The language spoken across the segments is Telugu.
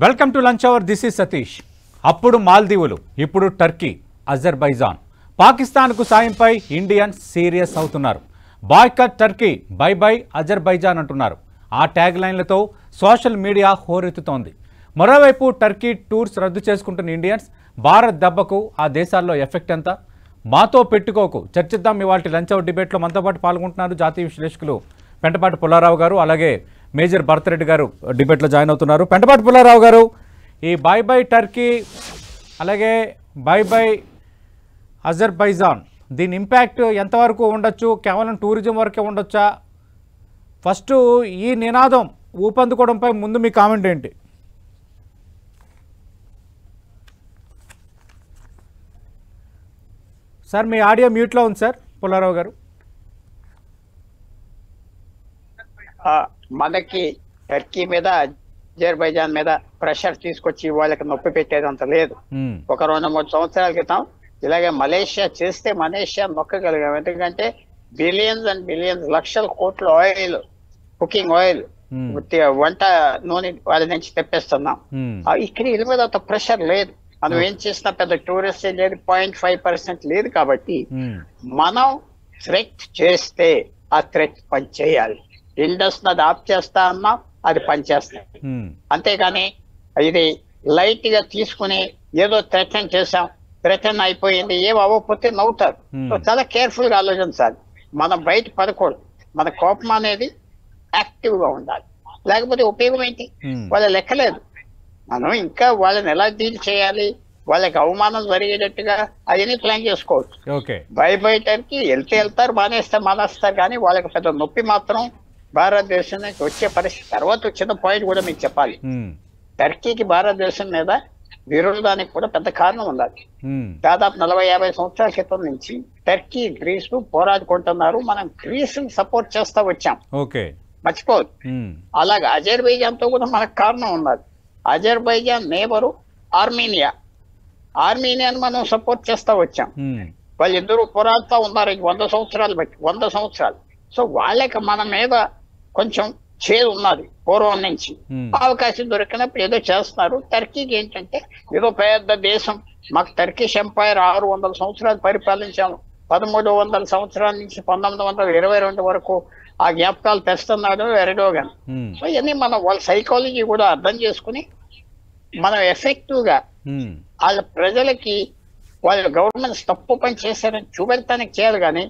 Welcome to lunch hour. This is Satish. అప్పుడు మాల్దీవులు, ఇప్పుడు టర్కీ, అజర్బైజాన్. పాకిస్తాన్కు సాయంపై ఇండియన్స్ సీరియస్ అవుతున్నారు. Boycott Turkey, bye bye Azerbaijan అంటున్నారు. ఆ ట్యాగ్ లైన్లతో సోషల్ మీడియా హోరెత్తుతోంది. మరోవైపు టర్కీ టూర్స్ రద్దు చేసుకుంటున్న ఇండియన్స్. భారత్ దెబ్బకు ఆ దేశాల్లో ఎఫెక్ట్ ఎంత? మాతో పెట్టుకోకు, చర్చిద్దాం. ఇవాళ లంచ్ అవర్ డిబేట్లో మనతో పాటు పాల్గొంటున్నారు జాతీయ విశ్లేషకులు పెంటపాటి పుల్లారావు గారు, అలాగే మేజర్ భరతరెడ్డి గారు డిబేట్లో జాయిన్ అవుతున్నారు. పెంటపాటి పుల్లారావు గారు, ఈ బై బై టర్కీ అలాగే బై బై అజర్బైజాన్, దీని ఇంపాక్ట్ ఎంతవరకు ఉండొచ్చు? కేవలం టూరిజం వరకే ఉండొచ్చా? ఫస్ట్ ఈ నినాదం ఊపందుకోవడంపై ముందు మీ కామెంట్ ఏంటి? సార్ మీ ఆడియో మ్యూట్లో ఉంది సార్ పుల్లారావు గారు. మనకి టర్కీ మీద అజర్బైజాన్ మీద ప్రెషర్ తీసుకొచ్చి వాళ్ళకి నొప్పి పెట్టేదంత లేదు. ఒక 2-3 సంవత్సరాల క్రితం ఇలాగే మలేషియా చేస్తే మలేషియా నొక్కగలిగాం. ఎందుకంటే బిలియన్స్ అండ్ బిలియన్స్, లక్షల కోట్ల ఆయిల్, కుకింగ్ ఆయిల్, వంట నూనె వాళ్ళ నుంచి తెప్పిస్తున్నాం. ఇక్కడ వీళ్ళ మీద అంత ప్రెషర్ లేదు. మనం ఏం చేసినా పెద్ద టూరిస్ట్ లేదు, 0.5% లేదు. కాబట్టి మనం థ్రెట్ చేస్తే ఆ థ్రెట్ పని చేయాలి. ఇండస్ అది ఆఫ్ చేస్తా అన్నా అది పనిచేస్తాయి. అంతేగాని ఇది లైట్ గా తీసుకుని ఏదో థ్రెటన్ చేసాం, థ్రెటన్ అయిపోయింది, ఏం అవ్వకపోతే నవ్వుతారు. సో చాలా కేర్ఫుల్ గా ఆలోచించాలి. మనం బయట పడకూడదు. మన కోపం అనేది యాక్టివ్ గా ఉండాలి, లేకపోతే ఉపయోగం ఏంటి? వాళ్ళ లెక్కలేదు. మనం ఇంకా వాళ్ళని ఎలా డీల్ చేయాలి, వాళ్ళకి అవమానం జరిగేటట్టుగా అవన్నీ ప్లాన్ చేసుకోవచ్చు. బై బై టర్కీ వెళ్తే వెళ్తారు, మానేస్తారు. కానీ వాళ్ళకి పెద్ద నొప్పి మాత్రం భారతదేశం నుంచి వచ్చే పరిస్థితి. తర్వాత వచ్చిన పాయింట్ కూడా మీకు చెప్పాలి. టర్కీకి భారతదేశం మీద విరోధానికి కూడా పెద్ద కారణం ఉండాలి. దాదాపు 40-50 సంవత్సరాల క్రితం నుంచి టర్కీ, గ్రీసు పోరాడుకుంటున్నారు. మనం గ్రీసుని సపోర్ట్ చేస్తా వచ్చాం, మర్చిపోవద్దు. అలాగే అజర్బైజాన్ తో కూడా మనకు కారణం ఉన్నది. అజర్బైజాన్ నేబరు ఆర్మీనియాని మనం సపోర్ట్ చేస్తా వచ్చాం. వాళ్ళిద్దరూ పోరాడుతూ ఉన్నారు 100 సంవత్సరాలు బట్టి, 100 సంవత్సరాలు. సో వాళ్ళకి మన మీద కొంచెం చేదు ఉన్నది పూర్వం నుంచి. అవకాశం దొరికినప్పుడు ఏదో చేస్తున్నారు. టర్కీకి ఏంటంటే ఏదో పెద్ద దేశం. మాకు టర్కిష్ ఎంపైర్ 600 సంవత్సరాలు పరిపాలించాము. 1300 సంవత్సరాల నుంచి 1922 వరకు ఆ జ్ఞాపకాలు తెస్తున్నాడు ఎర్డోగన్. ఇవన్నీ మనం వాళ్ళ సైకాలజీ కూడా అర్థం చేసుకుని మనం ఎఫెక్టివ్ గా వాళ్ళ ప్రజలకి వాళ్ళ గవర్నమెంట్స్ తప్పు పని చేశారని చూపెడతానికి చేయాలి. కానీ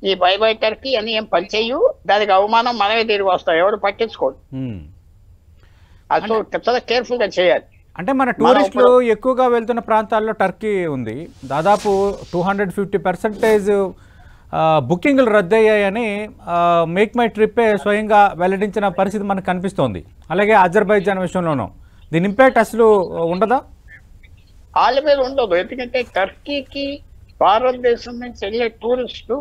ఈ బై బై టర్కీ అని ఏం పని చెయ్యు, దానికి అవమానం మనమే తిరిగి వస్తాం, ఎవరు పట్టించుకోడు. అది చాలా కేర్ఫుల్ గా చేయాలి. అంటే మన టూరిస్టులు ఎక్కువగా వెళ్తున్న ప్రాంతాల్లో టర్కీ ఉంది. దాదాపు 250% బుకింగ్లు రద్దయ్యాయని మేక్ మై ట్రిప్పే స్వయంగా వెల్లడించిన పరిస్థితి మనకు కనిపిస్తోంది. అలాగే అజర్బైజాన్ విషయంలోనూ దీని ఇంపాక్ట్ అసలు ఉండదా? వాళ్ళ మీద ఉండదు. ఎందుకంటే టర్కీకి భారతదేశం నుంచి వెళ్ళే టూరిస్టు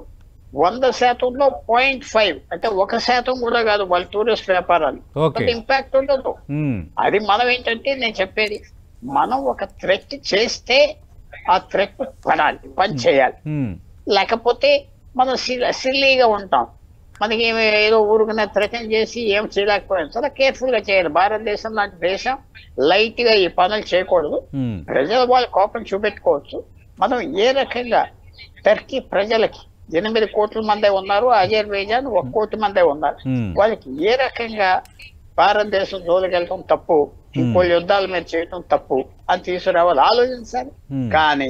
100%లో 0.5, అంటే 1% కూడా కాదు వాళ్ళ టూరిస్ట్ వ్యాపారాలు. ఇంపాక్ట్ ఉండదు. అది మనం ఏంటంటే నేను చెప్పేది, మనం ఒక థ్రెట్ చేస్తే ఆ థ్రెట్ పని చేయాలి. లేకపోతే మనం సిల్లీగా ఉంటాం. మనకి ఏదో ఊరుకునే థ్రెటన్ చేసి ఏం చేయలేకపోయాం. చాలా కేర్ఫుల్ గా చేయాలి. భారతదేశం లాంటి దేశం లైట్ గా ఈ పనులు చేయకూడదు. ప్రజలు వాళ్ళ కోపం చూపెట్టుకోవచ్చు. మనం ఏ రకంగా టర్కీ ప్రజలకి 8 కోట్ల మందే ఉన్నారు, అజర్బైజాన్ 1 కోటి మందే ఉన్నారు. వాళ్ళకి ఏ రకంగా భారతదేశం జోలికెళ్ళటం తప్పు, ఇంకో యుద్ధాల మీద చేయటం తప్పు అని తీసుకురావాలి, ఆలోచించాలి. కానీ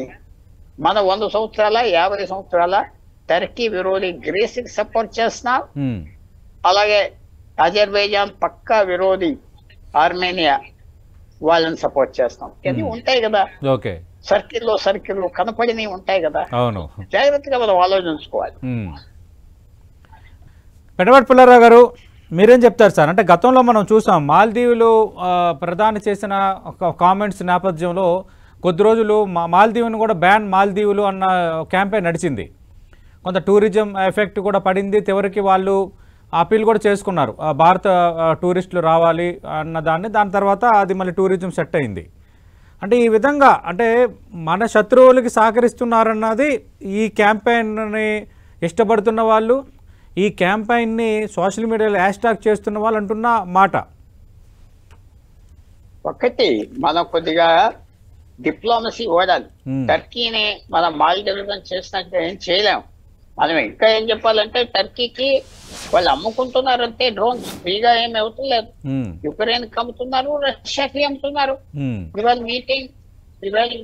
మన 100 సంవత్సరాల 50 సంవత్సరాల టర్కీ విరోధి గ్రీస్కి సపోర్ట్ చేస్తున్నాం. అలాగే అజర్బైజాన్ పక్కా విరోధి ఆర్మేనియా వాళ్ళని సపోర్ట్ చేస్తాం. ఇవన్నీ ఉంటాయి కదా, సర్కిల్లో కనపడినవి ఉంటాయి కదా. జాగ్రత్తగా మనం ఆలోచించుకోవాలి. పెంటపాటి పుల్లారావు గారు, మీరేం చెప్తారు సార్? అంటే గతంలో మనం చూసాం మాల్దీవులు ప్రధాని చేసిన కామెంట్స్ నేపథ్యంలో కొద్ది రోజులు మాల్దీవుని కూడా బ్యాన్ మాల్దీవులు అన్న క్యాంపెయిన్ నడిచింది. కొంత టూరిజం ఎఫెక్ట్ కూడా పడింది. చివరికి వాళ్ళు అపీల్ కూడా చేసుకున్నారు, భారత టూరిస్టులు రావాలి అన్నదాన్ని. దాని తర్వాత అది మళ్ళీ టూరిజం సెట్ అయింది. అంటే ఈ విధంగా అంటే మన శత్రువులకి సహకరిస్తున్నారన్నది ఈ క్యాంపెయిన్ని ఇష్టపడుతున్న వాళ్ళు, ఈ క్యాంపెయిన్ని సోషల్ మీడియాలో హ్యాష్ ట్యాగ్ చేస్తున్న వాళ్ళు అంటున్న మాట. ఒకటి మనం కొద్దిగా డిప్లొమసీ వాడాలి. Hmm. టర్కీని మనం మాల్డీవ్స్ చేసినట్టు ఏం చేయలేం. మనం ఇంకా ఏం చెప్పాలంటే టర్కీకి వాళ్ళు అమ్ముకుంటున్నారంటే డ్రోన్స్ ఫ్రీగా ఏమి అవుతలేదు. Hmm. యుక్రెయిన్ కి అమ్ముతున్నారు, రష్యాకి అమ్ముతున్నారు. Hmm. ఇవాళ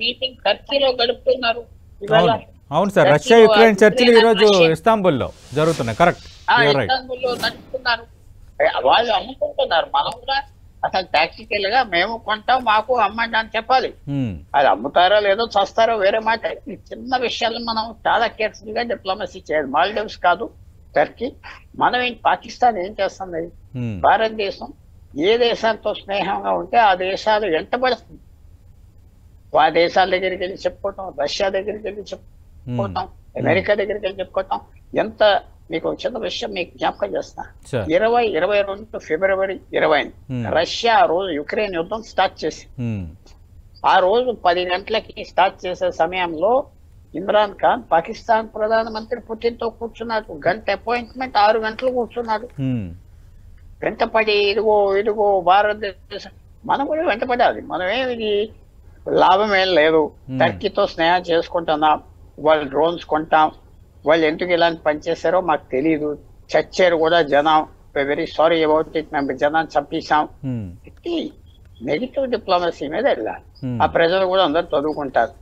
మీటింగ్ టర్కీలో గడుపుతున్నారు. ఇవాళ అవును అవును సార్, టర్కీ రష్యా యుక్రెయిన్ చర్చలు ఈరోజు రష్యా ఇస్తాంబుల్లో జరుగుతున్నాయి. Correct, right. ఇస్తాంబుల్లో నడుపుతున్నారు. వాళ్ళు అమ్ముకుంటున్నారు. మనం కూడా అసలు టాక్టికల్ గా మేము కొంటాం, మాకు అమ్మండి అని చెప్పాలి. అది అమ్ముతారో లేదో చస్తారో వేరే మాట. ఈ చిన్న విషయాలను మనం చాలా కేర్ఫుల్ గా డిప్లొమసీ చేయాలి. మాల్డీవ్స్ కాదు, టర్కీ. మనం పాకిస్తాన్ ఏం చేస్తుంది? భారతదేశం ఏ దేశాలతో స్నేహంగా ఉంటే ఆ దేశాలు వెంటబడుతుంది. ఆ దేశాల దగ్గరికి వెళ్ళి చెప్పుకోవటం, రష్యా దగ్గరికి వెళ్ళి చెప్పుకోవటం, అమెరికా దగ్గరికి వెళ్ళి చెప్పుకోవటం. ఎంత మీకు చిన్న విషయం మీకు జ్ఞాపకం చేస్తా. 22 ఫిబ్రవరి 20 రష్యా ఆ రోజు యుక్రెయిన్ యుద్ధం స్టార్ట్ చేసి, ఆ రోజు 10 గంటలకి స్టార్ట్ చేసే సమయంలో ఇమ్రాన్ ఖాన్ పాకిస్తాన్ ప్రధానమంత్రి పుతిన్ తో కూర్చున్నాడు. గంట అపాయింట్మెంట్ 6 గంటలు కూర్చున్నాడు. వెంటపడి ఇదిగో భారతదేశం మనం కూడా వెంటపడాలి. మనమేమి లాభం ఏం లేదు. టర్కీతో స్నేహం చేసుకుంటున్నాం, వాళ్ళు డ్రోన్స్ కొంటాం, వాళ్ళు ఎందుకు ఇలాంటి పనిచేశారో మాకు తెలియదు, చచ్చారు కూడా జనం, వెరీ సారీ అబౌట్ ఇట్, మేము జనాన్ని చంపేశాం. నెగిటివ్ డిప్లొమసీ మీద వెళ్ళాలి. ఆ ప్రజలు కూడా అందరు చదువుకుంటారు.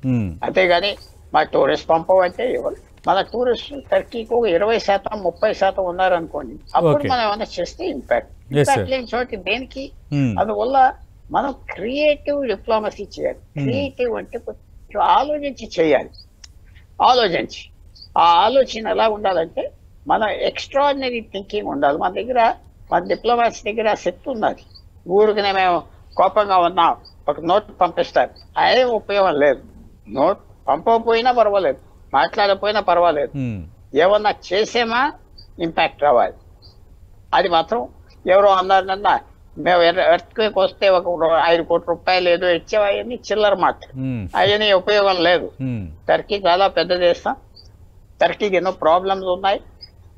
అంతేగాని మా టూరిస్ట్ పంపవంటే ఎవరు? మన టూరిస్ట్ టర్కీకి 20% 30% ఉన్నారనుకోండి, అప్పుడు మనం ఏమైనా చేస్తే ఇంపాక్ట్ లేని చోటి దేనికి? అందువల్ల మనం క్రియేటివ్ డిప్లొమసీ చేయాలి. క్రియేటివ్ అంటే కొంచెం ఆలోచించి చేయాలి. ఆలోచించి ఆ ఆలోచన ఎలా ఉండాలంటే మన ఎక్స్ట్రాడినరీ థింకింగ్ ఉండాలి. మన డిప్లొమాట్స్ దగ్గర శక్తి ఉన్నది. ఊరికనే మేము కోపంగా ఉన్నాం, ఒక నోట్ పంపిస్తారు, అదే ఉపయోగం లేదు. నోట్ పంపకపోయినా పర్వాలేదు, మాట్లాడకపోయినా పర్వాలేదు, ఏమన్నా చేసేమా ఇంపాక్ట్ రావాలి. అది మాత్రం ఎవరో అన్నారన్నా, మేము ఎర్త్క్వేక్ వస్తే ఒక 5 కోట్ల రూపాయలు ఏదో ఇచ్చేవా, అవన్నీ చిల్లర మాట, అవన్నీ ఉపయోగం లేదు. టర్కీ చాలా పెద్ద దేశం, టర్కీకి ఎన్నో ప్రాబ్లమ్స్ ఉన్నాయి.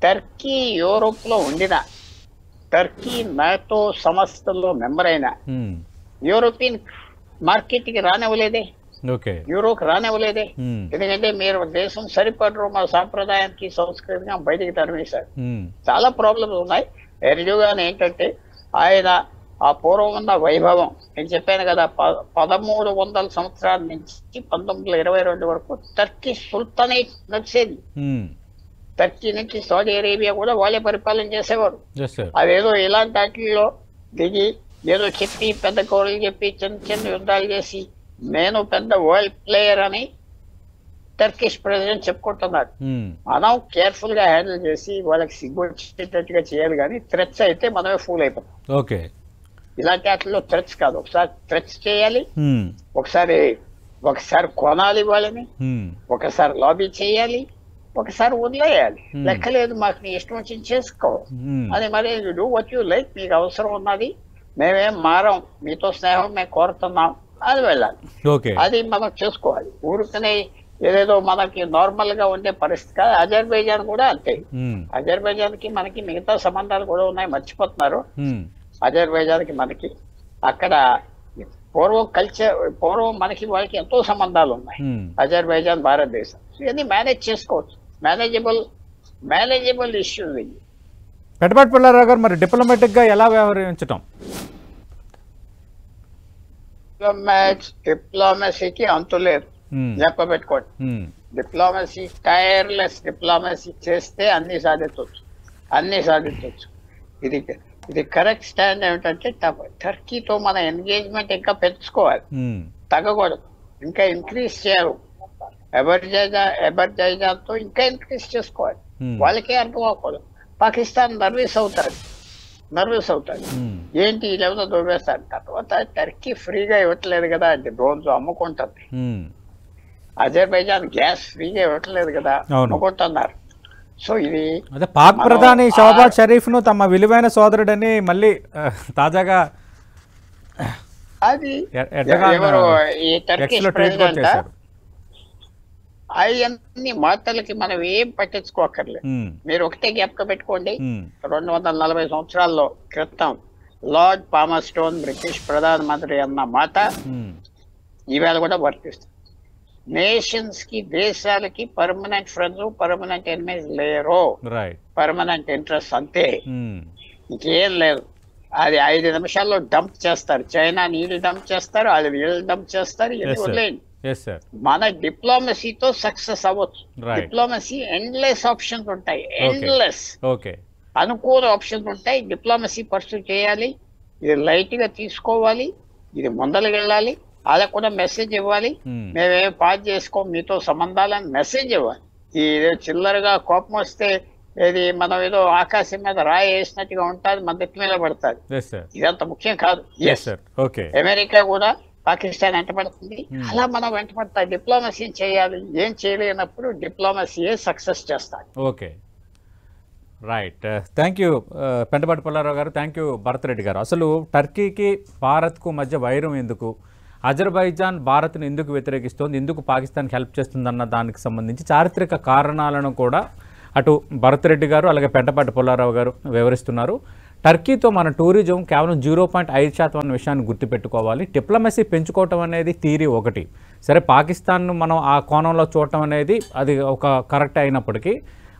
టర్కీ యూరోప్ లో ఉండిన, టర్కీ నాటో సంస్థల్లో మెంబర్ అయిన, యూరోపియన్ మార్కెట్ కి రానివ్వలేదే, యూరోకి రానివ్వలేదే. ఎందుకంటే మీరు దేశం సరిపడరు, మా సాంప్రదాయానికి సంస్కృతిగా బయటికి తరిమేశారు. చాలా ప్రాబ్లమ్స్ ఉన్నాయి. ఎర్జోగాన్ ఏంటంటే ఆయన ఆ పూర్వం ఉన్న వైభవం, నేను చెప్పాను కదా, 1300 సంవత్సరాల నుంచి 1922 వరకు టర్కీ సుల్తానేట్ నడిచేది. టర్కీ నుంచి సౌదీ అరేబియా కూడా వాళ్ళే పరిపాలన చేసేవారు. అదేదో ఇలాంటి వాటిల్లో దిగి ఏదో చెప్పి పెద్ద కౌరులు చెప్పి చిన్న యుద్ధాలు చేసి నేను పెద్ద వరల్డ్ ప్లేయర్ అని టర్కిష్ ప్రెసిడెంట్ చెప్పుకుంటున్నాడు. మనం కేర్ఫుల్ గా హ్యాండిల్ చేసి వాళ్ళకి సిగ్గుచ్చేటట్టుగా చేయాలి. కానీ థ్రెట్స్ అయితే మనమే ఫూల్ అయిపోతాం. ఇలాంటి వాటిల్లో థ్రెట్స్ కాదు, ఒకసారి థ్రెట్స్ చేయాలి, ఒకసారి కొనాలి వాళ్ళని, ఒకసారి లాబీ చేయాలి, ఒకసారి వదిలేయాలి. లెక్కలేదు, మాకు నీ ఇష్టం వచ్చింది చేసుకో అని. మరి you do what you like, మీకు అవసరం ఉన్నది, మేమేం మారం, మీతో స్నేహం మేము కోరుతున్నాం, అది వెళ్ళాలి. అది మనం చేసుకోవాలి. ఊరికనే ఏదేదో మనకి నార్మల్ గా ఉండే పరిస్థితి కాదు. అజర్బైజాన్ కూడా అంతే. అజర్బైజాన్ కి మనకి మిగతా సంబంధాలు కూడా ఉన్నాయి, మర్చిపోతున్నారు. అజర్బైజాన్ కి మనకి అక్కడ పూర్వం మనకి వాళ్ళకి ఎంతో సంబంధాలు ఉన్నాయి. అజర్బైజాన్ భారతదేశం ఇవన్నీ మేనేజ్ చేసుకోవచ్చు. మేనేజబుల్ ఇష్యూస్ ఇవి. పెద్దపాటి పుల్లారావు గారు, మరి డిప్లొమాటిక్ గా ఎలా వ్యవహరించటం? డిప్లొమసీకి అంతు లేదు, చెప్పబెట్టుకోండి. డిప్లొమసీ, టైర్లెస్ డిప్లొమసీ చేస్తే అన్ని సాధించవచ్చు. ఇది కరెక్ట్ స్టాండ్ ఏమిటంటే టర్కీతో మన ఎంగేజ్మెంట్ ఇంకా పెంచుకోవాలి, తగ్గకూడదు, ఇంకా ఇంక్రీజ్ చేయాలి. అజర్బైజాన్ తో ఇంకా ఇంక్రీజ్ చేసుకోవాలి. వాళ్ళకే అర్థం అవ్వకూడదు. పాకిస్తాన్ నర్వస్ అవుతాడు, ఏంటి లేకపోతే దొరికేస్తాడు. తర్వాత టర్కీ ఫ్రీగా ఇవ్వట్లేదు కదా, అంటే డ్రోన్స్ అమ్ముకుంటుంది. అజర్బైజాన్ గ్యాస్ ఫ్రీగా ఇవ్వట్లేదు కదా, అమ్ముకుంటున్నారు. సో ఇది పాక్ ప్రధాని షహబాజ్ షరీఫ్ ను తమ విలువైన సోదరుడని మళ్ళీ తాజాగా అది ఎవరు ఈ టర్కిష్ ప్రెసిడెంట్, అవన్నీ మాటలకి మనం ఏం పట్టించుకోకర్లేదు. మీరు ఒకటే జ్ఞాపకం పెట్టుకోండి, 240 సంవత్సరాల్లో క్రితం లార్డ్ పామర్స్టోన్ బ్రిటిష్ ప్రధానమంత్రి అన్న మాట ఈవేళ కూడా వర్తిస్తుంది. నేషన్స్ కి, దేశాలకి పర్మనెంట్ ఫ్రెండ్స్, పర్మనెంట్ ఎనిమీస్ లేరు. పర్మనెంట్ ఇంట్రెస్ట్ అంతే, ఇంకేం లేదు. అది 5 నిమిషాల్లో డంప్ చేస్తారు. చైనా నీళ్ళు డంప్ చేస్తారు, వాళ్ళు వీళ్ళు డంప్ చేస్తారు. మన డిప్లొమసీతో సక్సెస్ అవ్వచ్చు. డిప్లొమసీ ఎండ్లెస్ ఆప్షన్స్ ఉంటాయి, ఎండ్లెస్ అనుకూల ఆప్షన్స్ ఉంటాయి. డిప్లొమసీ పర్సూ చేయాలి, ఇది లైట్ గా తీసుకోవాలి, ఇది ముందరికి వెళ్ళాలి, వాళ్ళకు కూడా మెసేజ్ ఇవ్వాలి. మేమేం పాస్ చేసుకోం మీతో సంబంధాలని మెసేజ్ ఇవ్వాలి. ఈ చిల్లరగా కోపం వస్తే ఏది మనం ఏదో ఆకాశం మీద రాయి వేసినట్టుగా ఉంటుంది, మన నెత్తి మీద పడుతుంది. ఇదంత ముఖ్యం కాదు. అమెరికా కూడా పాకిస్తాన్ వెంటపడుతుంది, అలా మనం వెంటపడతాయి. డిప్లొమసీ చేయాలి. ఏం చేయలేనప్పుడు డిప్లొమసీయే సక్సెస్ చేస్తాయి. Okay, right. Thank you Pentapati Pullarao గారు. థ్యాంక్ యూ భరత్ రెడ్డి గారు. అసలు టర్కీకి భారత్కు మధ్య వైరం ఎందుకు, అజర్బైజాన్ భారత్ను ఎందుకు వ్యతిరేకిస్తోంది, ఎందుకు పాకిస్తాన్కి హెల్ప్ చేస్తుందన్న దానికి సంబంధించి చారిత్రక కారణాలను కూడా అటు భరత్ రెడ్డి గారు అలాగే పెంటపాటి పుల్లారావు గారు వివరిస్తున్నారు. టర్కీతో మన టూరిజం కేవలం 0.5% అన్న విషయాన్ని గుర్తుపెట్టుకోవాలి. డిప్లొమసీ పెంచుకోవటం అనేది థియరీ ఒకటి. సరే, పాకిస్తాన్ను మనం ఆ కోణంలో చూడటం అనేది అది ఒక కరెక్ట్ అయినప్పటికీ,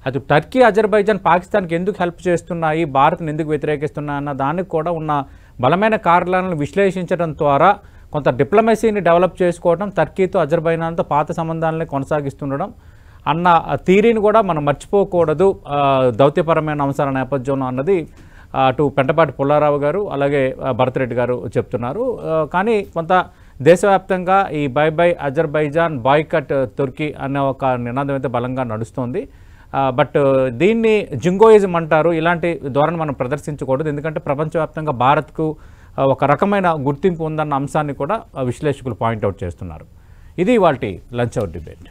అటు టర్కీ, అజర్బైజాన్ పాకిస్తాన్కి ఎందుకు హెల్ప్ చేస్తున్నాయి, భారత్ని ఎందుకు వ్యతిరేకిస్తున్నాయి అన్న దానికి కూడా ఉన్న బలమైన కారణాలను విశ్లేషించడం ద్వారా కొంత డిప్లొమసీని డెవలప్ చేసుకోవడం, టర్కీతో అజర్బైజాన్తో పాత సంబంధాలని కొనసాగిస్తుండడం అన్న థియరీని కూడా మనం మర్చిపోకూడదు దౌత్యపరమైన అంశాల నేపథ్యంలో అన్నది అటు పెంటపాటి పుల్లారావు గారు అలాగే భరత్ రెడ్డి గారు చెప్తున్నారు. కానీ కొంత దేశవ్యాప్తంగా ఈ బై బై అజర్బైజాన్, బాయ్కట్ తుర్కీ అనే ఒక నినాదం అయితే బలంగా నడుస్తుంది. బట్ దీన్ని జింగోయిజం అంటారు. ఇలాంటి ధోరణి మనం ప్రదర్శించకూడదు, ఎందుకంటే ప్రపంచవ్యాప్తంగా భారత్కు ఒక రకమైన గుర్తింపు ఉందన్న అంశాన్ని కూడా విశ్లేషకులు పాయింట్అవుట్ చేస్తున్నారు. ఇది ఇవాల్టి లంచ్ అవర్ డిబేట్.